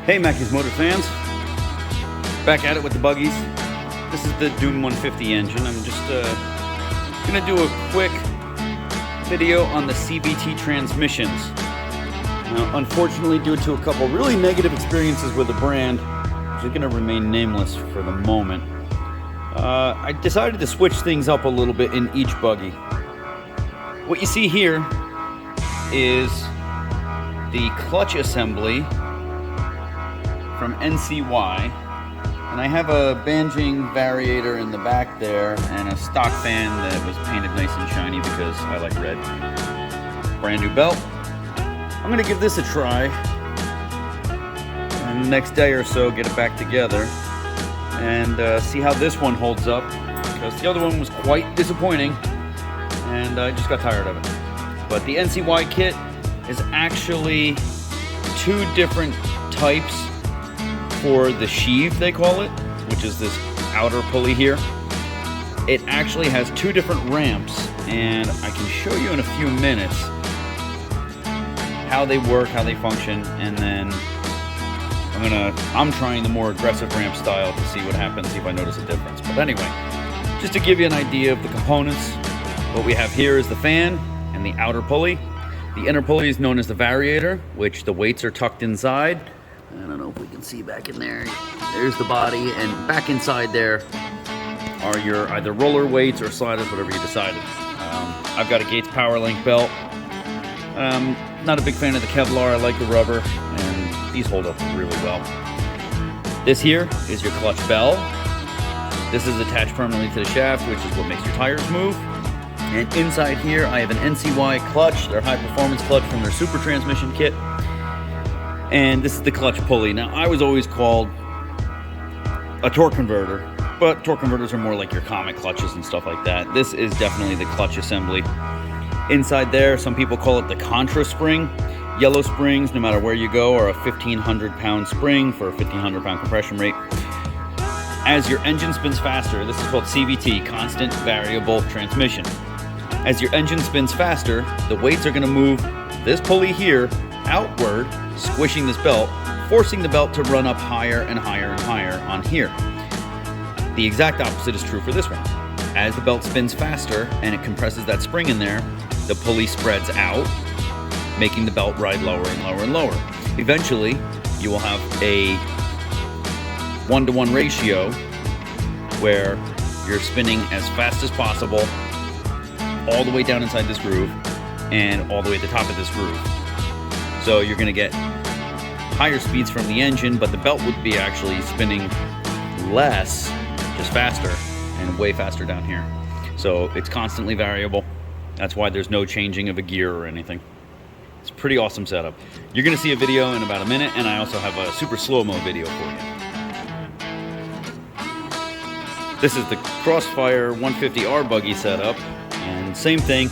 Hey Mackey's Motor fans, back at it with the buggies. This is the Dune 150 engine. I'm just gonna do a quick video on the CVT transmissions. Now, unfortunately, due to a couple really negative experiences with the brand, which is gonna remain nameless for the moment, I decided to switch things up a little bit in each buggy. What you see here is the clutch assembly from NCY, and I have a Banjing Variator in the back there and a stock fan that was painted nice and shiny because I like red. Brand new belt. I'm gonna give this a try, and the next day or so get it back together and see how this one holds up, because the other one was quite disappointing and I just got tired of it. But the NCY kit is actually two different types for the sheave, they call it, which is this outer pulley here. It actually has two different ramps, and I can show you in a few minutes how they work, how they function, and then I'm trying the more aggressive ramp style to see what happens, see if I notice a difference. But anyway, just to give you an idea of the components, what we have here is the fan and the outer pulley. The inner pulley is known as the Variator, which the weights are tucked inside. I don't know if we can see back in there. There's the body, and back inside there are your either roller weights or sliders, whatever you decided. I've got a Gates PowerLink belt. Not a big fan of the Kevlar. I like the rubber, and these hold up really well. This here is your clutch bell. This is attached permanently to the shaft, which is what makes your tires move. And inside here, I have an NCY clutch, their high performance clutch from their Super Transmission kit. And this is the clutch pulley. Now, I was always called a torque converter, but torque converters are more like your Comet clutches and stuff like that. This is definitely the clutch assembly. Inside there, some people call it the contra spring. Yellow springs, no matter where you go, are a 1,500-pound spring for a 1,500-pound compression rate. As your engine spins faster, this is called CVT, constant variable transmission. As your engine spins faster, the weights are going to move this pulley here outward, squishing this belt, forcing the belt to run up higher and higher and higher on here. The exact opposite is true for this one. As the belt spins faster and it compresses that spring in there, the pulley spreads out, making the belt ride lower and lower and lower. Eventually, you will have a 1-to-1 ratio where you're spinning as fast as possible all the way down inside this groove and all the way at the top of this groove. So you're going to get higher speeds from the engine, but the belt would be actually spinning less, just faster, and way faster down here. So it's constantly variable. That's why there's no changing of a gear or anything. It's a pretty awesome setup. You're going to see a video in about a minute, and I also have a super slow-mo video for you. This is the Crossfire 150R buggy setup, and same thing.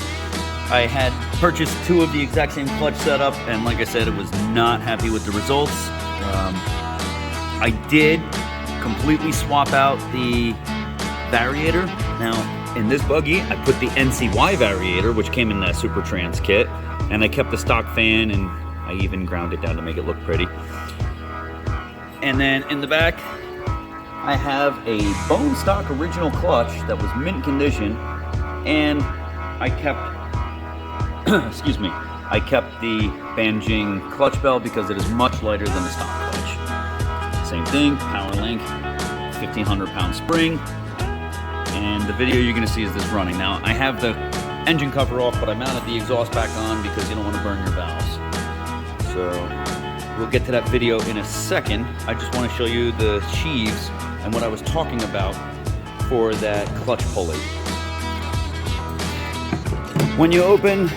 I had purchased two of the exact same clutch setup, and like I said, I was not happy with the results. I did completely swap out the Variator. Now, in this buggy, I put the NCY Variator, which came in that Super Trans kit, and I kept the stock fan, and I even ground it down to make it look pretty. And then in the back, I have a bone stock original clutch that was mint condition, and I kept excuse me, I kept the Banjing clutch bell because it is much lighter than the stock clutch. Same thing, PowerLink, 1,500-pound spring, and the video you're going to see is this running. Now, I have the engine cover off, but I mounted the exhaust back on because you don't want to burn your valves. So we'll get to that video in a second. I just want to show you the sheaves and what I was talking about for that clutch pulley. When you open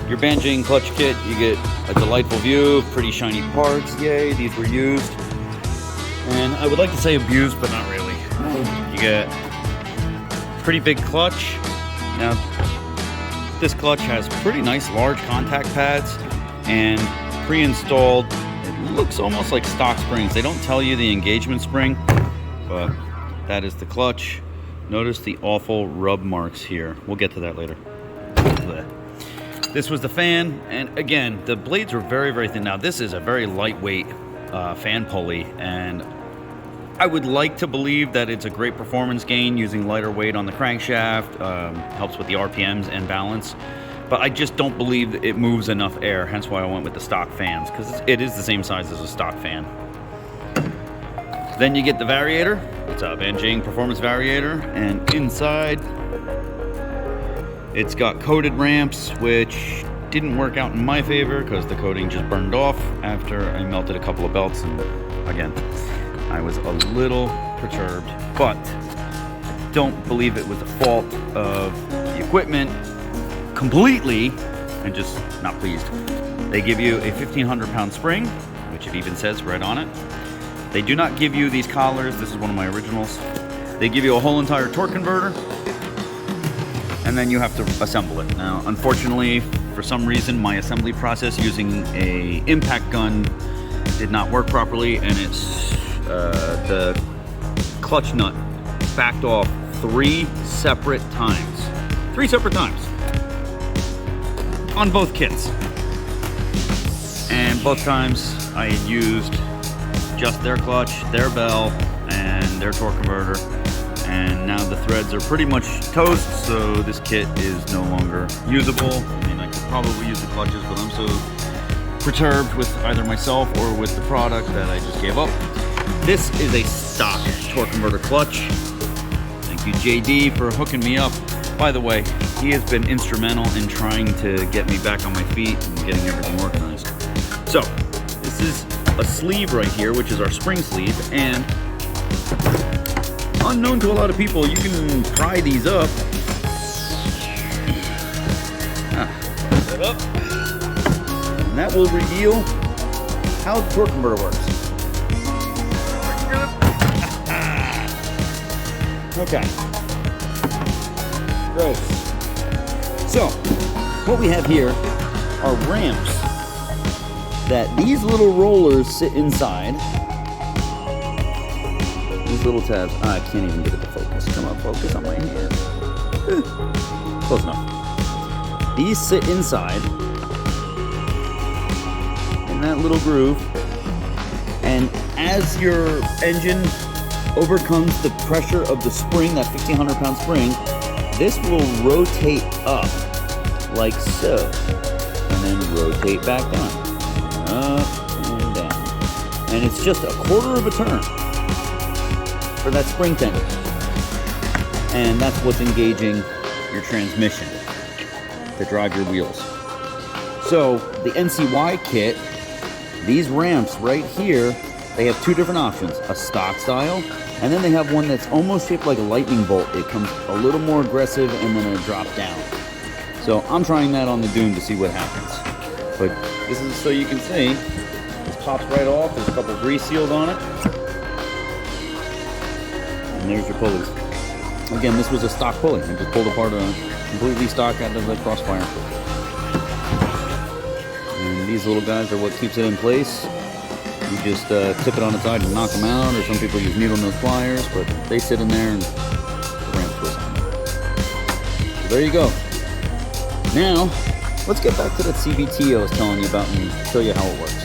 your Banjing clutch kit, you get a delightful view of pretty shiny parts. Yay, these were used. And I would like to say abused, but not really. You get pretty big clutch. Now, this clutch has pretty nice large contact pads and pre-installed. It looks almost like stock springs. They don't tell you the engagement spring, but that is the clutch. Notice the awful rub marks here. We'll get to that later. This was the fan, and again, the blades were very, very thin. Now, this is a very lightweight fan pulley, and I would like to believe that it's a great performance gain using lighter weight on the crankshaft, helps with the RPMs and balance, but I just don't believe that it moves enough air, hence why I went with the stock fans, because it is the same size as a stock fan. Then you get the Variator. It's a Van Jing Performance Variator, and inside it's got coated ramps, which didn't work out in my favor because the coating just burned off after I melted a couple of belts, and again, I was a little perturbed, but don't believe it was a fault of the equipment completely, and just not pleased. They give you a 1,500 pound spring, which it even says right on it. They do not give you these collars. This is one of my originals. They give you a whole entire torque converter, and then you have to assemble it. Now, unfortunately, for some reason, my assembly process using a impact gun did not work properly, and it's the clutch nut backed off 3 separate times. 3 separate times on both kits, and both times I had used just their clutch, their bell, and their torque converter, and now the threads are pretty much toast, so this kit is no longer usable. I mean, I could probably use the clutches, but I'm so perturbed with either myself or with the product that I just gave up. This is a stock torque converter clutch. Thank you, JD, for hooking me up. By the way, he has been instrumental in trying to get me back on my feet and getting everything organized. So, this is a sleeve right here, which is our spring sleeve, and unknown to a lot of people, you can pry these up. Put it up. And that will reveal how the torque converter works. Okay. Gross. So, what we have here are ramps that these little rollers sit inside. These little tabs. I can't even get it to focus. Come on, focus on my hand. Close enough. These sit inside in that little groove, and as your engine overcomes the pressure of the spring, that 1,500 pound spring, this will rotate up like so, and then rotate back down. Up and down. And it's just a quarter of a turn for that spring tension. And that's what's engaging your transmission to drive your wheels. So the NCY kit, these ramps right here, they have 2 different options, a stock style, and then they have one that's almost shaped like a lightning bolt. It comes a little more aggressive and then a drop down. So I'm trying that on the Dune to see what happens. But this is so you can see, this pops right off. There's a couple of grease seals on it. And there's your pulleys. Again, this was a stock pulley. I just pulled apart a completely stock out of the Crossfire. And these little guys are what keeps it in place. You just tip it on its side and knock them out, or some people use needle nose pliers, but they sit in there and the ramp twists on them. So there you go. Now, let's get back to that CVT I was telling you about and show you how it works.